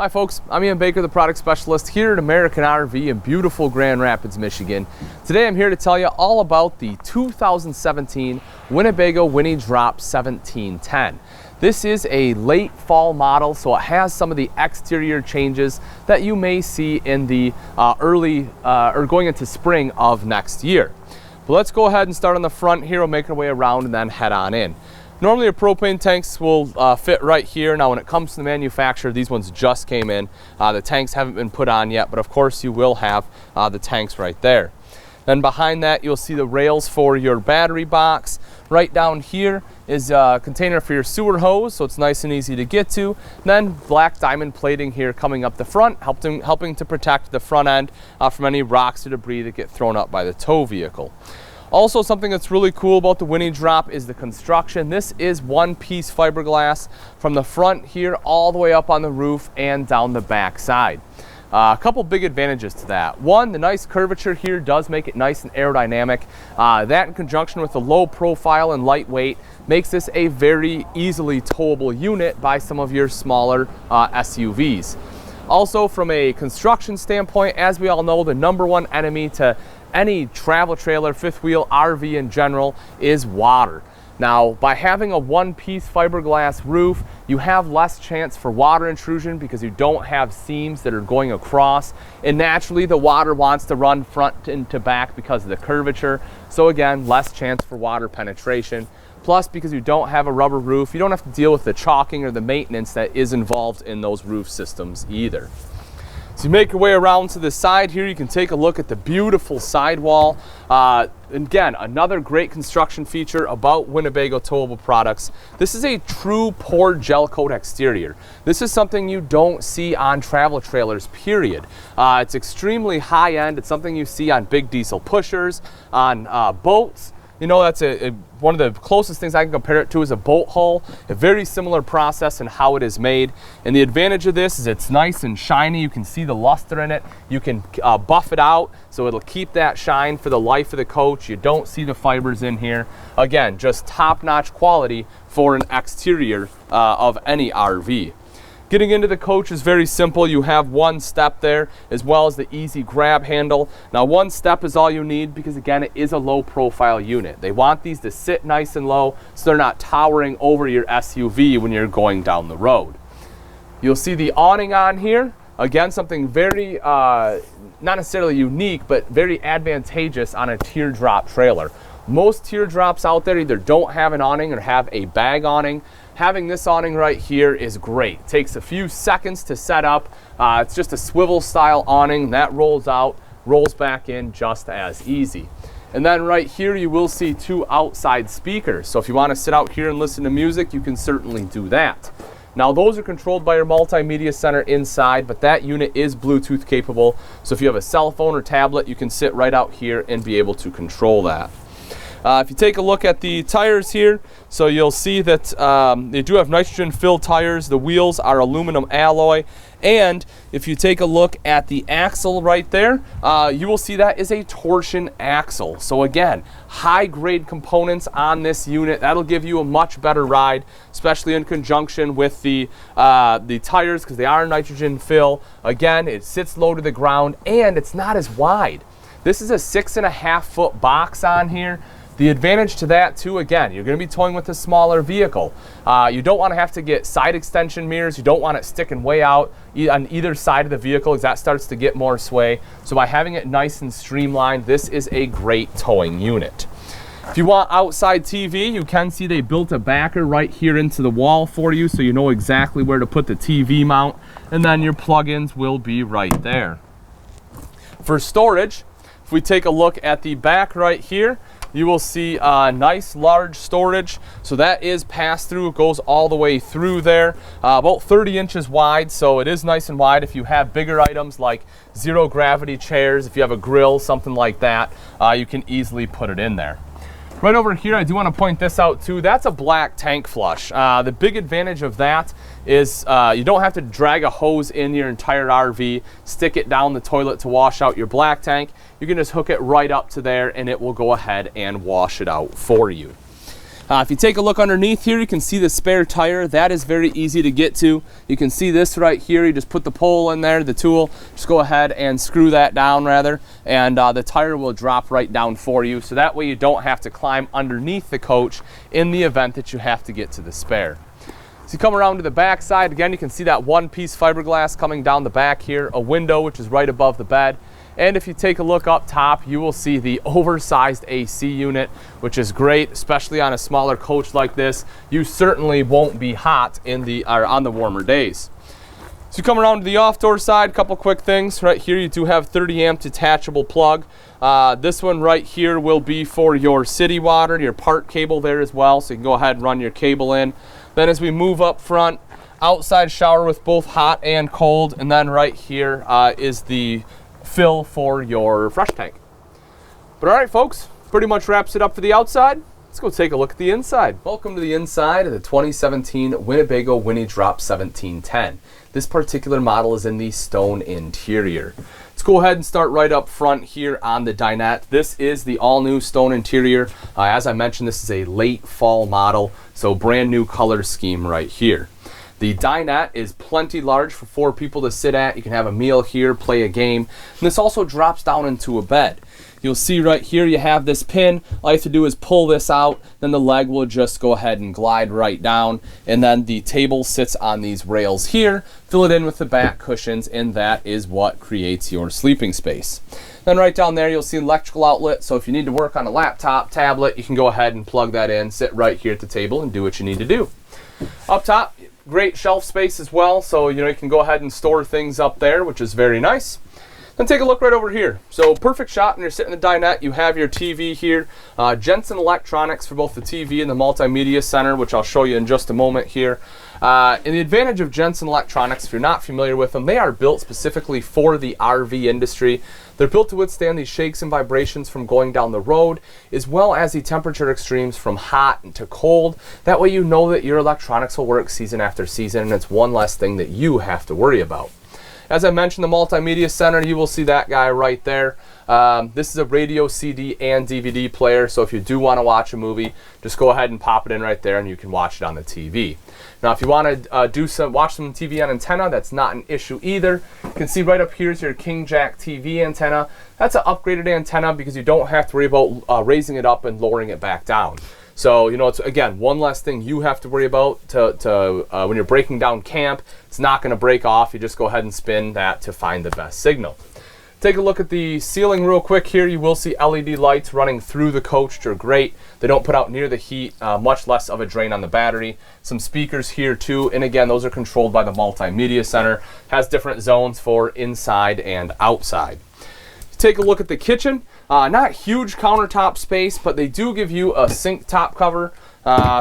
Hi folks, I'm Ian Baker, the product specialist here at American RV in beautiful Grand Rapids, Michigan. Today I'm here to tell you all about the 2017 Winnebago Winnie Drop 1710. This is a late fall model, so it has some of the exterior changes that you may see in the going into spring of next year. But let's go ahead and start on the front here. We'll make our way around and then head on in. Normally your propane tanks will fit right here. Now when it comes to the manufacturer, these ones just came in. The tanks haven't been put on yet, but of course you will have the tanks right there. Then behind that you'll see the rails for your battery box. Right down here is a container for your sewer hose, so it's nice and easy to get to. Then black diamond plating here coming up the front, helping to protect the front end from any rocks or debris that get thrown up by the tow vehicle. Also, something that's really cool about the Winnie Drop is the construction. This is one-piece fiberglass from the front here all the way up on the roof and down the back side. A couple big advantages to that. One, the nice curvature here does make it nice and aerodynamic. That in conjunction with the low profile and lightweight makes this a very easily towable unit by some of your smaller SUVs. Also, from a construction standpoint, as we all know, the #1 enemy to any travel trailer, fifth wheel, RV in general is water. Now, by having a one-piece fiberglass roof, you have less chance for water intrusion because you don't have seams that are going across, and naturally the water wants to run front into back because of the curvature. So again, less chance for water penetration. Plus, because you don't have a rubber roof, you don't have to deal with the chalking or the maintenance that is involved in those roof systems either. So you make your way around to the side here, you can take a look at the beautiful sidewall. Again, another great construction feature about Winnebago towable products. This is a true poured gel coat exterior. This is something you don't see on travel trailers, period. It's extremely high end. It's something you see on big diesel pushers, on boats. You know, that's one of the closest things I can compare it to is a boat hull. A very similar process in how it is made. And the advantage of this is it's nice and shiny. You can see the luster in it. You can buff it out so it'll keep that shine for the life of the coach. You don't see the fibers in here. Again, just top-notch quality for an exterior of any RV. Getting into the coach is very simple. You have one step there as well as the easy grab handle. Now one step is all you need because again it is a low profile unit. They want these to sit nice and low so they're not towering over your SUV when you're going down the road. You'll see the awning on here. Again, something very, not necessarily unique, but very advantageous on a teardrop trailer. Most teardrops out there either don't have an awning or have a bag awning. Having this awning right here is great. It takes a few seconds to set up. It's just a swivel style awning that rolls out, rolls back in just as easy. And then right here you will see two outside speakers. So if you want to sit out here and listen to music, you can certainly do that. Now those are controlled by your Multimedia Center inside, but that unit is Bluetooth capable. So if you have a cell phone or tablet, you can sit right out here and be able to control that. If you take a look at the tires here, so you'll see that they do have nitrogen-filled tires. The wheels are aluminum alloy. And if you take a look at the axle right there, you will see that is a torsion axle. So again, high-grade components on this unit. That'll give you a much better ride, especially in conjunction with the tires because they are nitrogen fill. Again, it sits low to the ground and it's not as wide. This is a 6.5 foot box on here. The advantage to that too, again, you're going to be towing with a smaller vehicle. You don't want to have to get side extension mirrors. You don't want it sticking way out on either side of the vehicle because that starts to get more sway. So by having it nice and streamlined, this is a great towing unit. If you want outside TV, you can see they built a backer right here into the wall for you so you know exactly where to put the TV mount, and then your plugins will be right there. For storage, if we take a look at the back right here, you will see nice large storage. So that is pass through, it goes all the way through there, about 30 inches wide, so it is nice and wide. If you have bigger items like zero gravity chairs, if you have a grill, something like that, you can easily put it in there. Right over here, I do want to point this out too. That's a black tank flush. The big advantage of that is you don't have to drag a hose in your entire RV, stick it down the toilet to wash out your black tank. You can just hook it right up to there and it will go ahead and wash it out for you. If you take a look underneath here, you can see the spare tire. That is very easy to get to. You can see this right here. You just put the pole in there, the tool, just go ahead and screw that down rather, and the tire will drop right down for you. So that way you don't have to climb underneath the coach in the event that you have to get to the spare. So you come around to the back side, again, you can see that one-piece fiberglass coming down the back here, a window which is right above the bed. And if you take a look up top, you will see the oversized AC unit, which is great, especially on a smaller coach like this. You certainly won't be hot on the warmer days. So you come around to the off-door side, couple quick things. Right here you do have 30 amp detachable plug. This one right here will be for your city water, your part cable there as well, so you can go ahead and run your cable in. Then as we move up front, outside shower with both hot and cold, and then right here is the fill for your fresh tank. But all right, folks, pretty much wraps it up for the outside. Let's go take a look at the inside. Welcome to the inside of the 2017 Winnebago Winnie Drop 1710. This particular model is in the stone interior. Let's go ahead and start right up front here on the dinette. This is the all-new stone interior. As I mentioned, this is a late fall model, so brand new color scheme right here. The dinette is plenty large for 4 people to sit at. You can have a meal here, play a game, and this also drops down into a bed. You'll see right here you have this pin. All you have to do is pull this out, then the leg will just go ahead and glide right down, and then the table sits on these rails here. Fill it in with the back cushions, and that is what creates your sleeping space. Then right down there you'll see an electrical outlet, so if you need to work on a laptop, tablet, you can go ahead and plug that in, sit right here at the table and do what you need to do. Up top, great shelf space as well, so you can go ahead and store things up there, which is very nice. Then take a look right over here. So perfect shot when you're sitting in the dinette. You have your TV here. Jensen Electronics for both the TV and the Multimedia Center, which I'll show you in just a moment here. And the advantage of Jensen Electronics, if you're not familiar with them, they are built specifically for the RV industry. They're built to withstand the shakes and vibrations from going down the road, as well as the temperature extremes from hot to cold. That way you know that your electronics will work season after season, and it's one less thing that you have to worry about. As I mentioned, the Multimedia Center, you will see that guy right there. This is a radio, CD, and DVD player, so if you do want to watch a movie, just go ahead and pop it in right there and you can watch it on the TV. Now, if you want to watch some TV on antenna, that's not an issue either. You can see right up here is your King Jack TV antenna. That's an upgraded antenna because you don't have to worry about raising it up and lowering it back down. So, it's, again, one less thing you have to worry about when you're breaking down camp. It's not going to break off. You just go ahead and spin that to find the best signal. Take a look at the ceiling real quick here. You will see LED lights running through the coach, which are great. They don't put out near the heat, much less of a drain on the battery. Some speakers here too, and again, those are controlled by the Multimedia Center. Has different zones for inside and outside. Take a look at the kitchen. Not huge countertop space, but they do give you a sink top cover.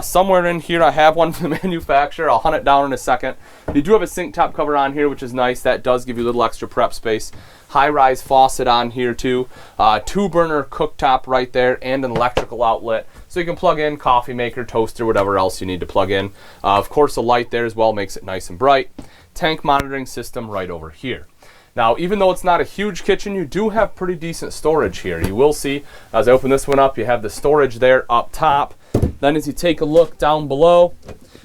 Somewhere in here I have one from the manufacturer. I'll hunt it down in a second. You do have a sink top cover on here, which is nice. That does give you a little extra prep space. High-rise faucet on here too. 2-burner cooktop right there, and an electrical outlet. So you can plug in coffee maker, toaster, whatever else you need to plug in. Of course, a light there as well makes it nice and bright. Tank monitoring system right over here. Now, even though it's not a huge kitchen, you do have pretty decent storage here. You will see, as I open this one up, you have the storage there up top. Then as you take a look down below,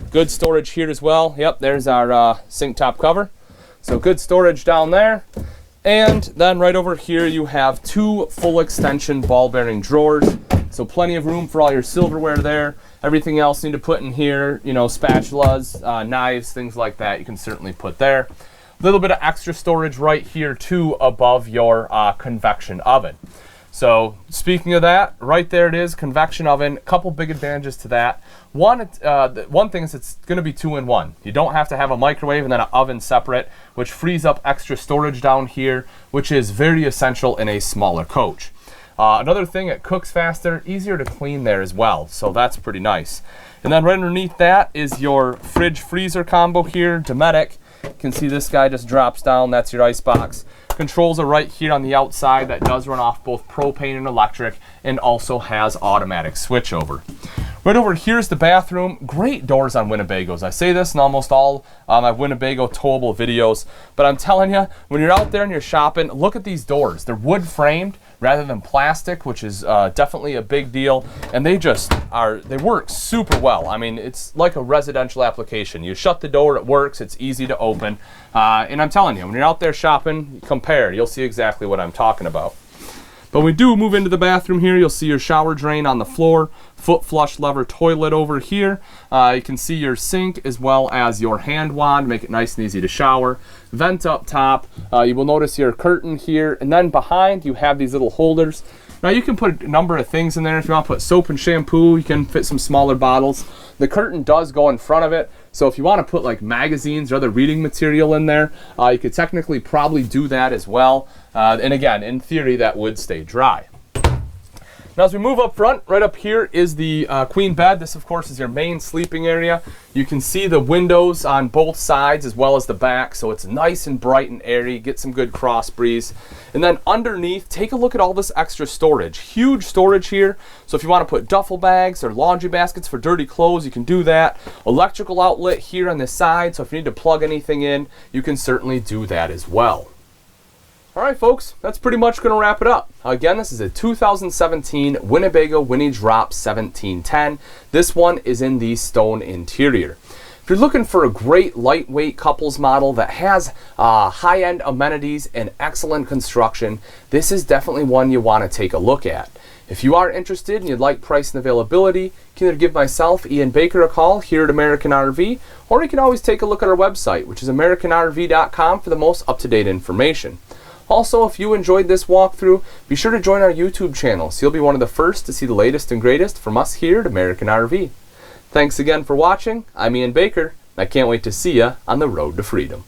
good storage here as well. Yep, there's our sink top cover. So good storage down there. And then right over here, you have 2 full extension ball bearing drawers. So plenty of room for all your silverware there. Everything else you need to put in here, spatulas, knives, things like that, you can certainly put there. A little bit of extra storage right here too above your convection oven. So speaking of that, right there it is, convection oven. A couple big advantages to that. One thing is it's going to be 2-in-1. You don't have to have a microwave and then an oven separate, which frees up extra storage down here, which is very essential in a smaller coach. Another thing, it cooks faster, easier to clean there as well, so that's pretty nice. And then right underneath that is your fridge freezer combo here, Dometic. You can see this guy just drops down. That's your ice box. Controls are right here on the outside. That does run off both propane and electric, and also has automatic switchover. Right over here is the bathroom. Great doors on Winnebagos. I say this in almost all my Winnebago towable videos, but I'm telling you, when you're out there and you're shopping, look at these doors. They're wood framed. rather than plastic, which is definitely a big deal. And they work super well. I mean, it's like a residential application. You shut the door, it works, it's easy to open. And I'm telling you, when you're out there shopping, compare, you'll see exactly what I'm talking about. But when we do move into the bathroom here, you'll see your shower drain on the floor, foot flush lever toilet over here. You can see your sink as well as your hand wand, make it nice and easy to shower. Vent up top. You will notice your curtain here, and then behind you have these little holders. Now you can put a number of things in there. If you want to put soap and shampoo, you can fit some smaller bottles. The curtain does go in front of it, so if you want to put like magazines or other reading material in there, you could technically probably do that as well. And again, in theory, that would stay dry. Now as we move up front, right up here is the queen bed. This of course is your main sleeping area. You can see the windows on both sides as well as the back, so it's nice and bright and airy, get some good cross breeze. And then underneath, take a look at all this extra storage. Huge storage here, so if you want to put duffel bags or laundry baskets for dirty clothes, you can do that. Electrical outlet here on the side, so if you need to plug anything in, you can certainly do that as well. All right, folks, that's pretty much going to wrap it up. Again, this is a 2017 Winnebago Winnie Drop 1710. This one is in the stone interior. If you're looking for a great lightweight couples model that has high-end amenities and excellent construction, this is definitely one you want to take a look at. If you are interested and you'd like price and availability, you can either give myself, Ian Baker, a call here at American RV, or you can always take a look at our website, which is AmericanRV.com, for the most up-to-date information. Also, if you enjoyed this walkthrough, be sure to join our YouTube channel so you'll be one of the first to see the latest and greatest from us here at American RV. Thanks again for watching. I'm Ian Baker, and I can't wait to see you on the road to freedom.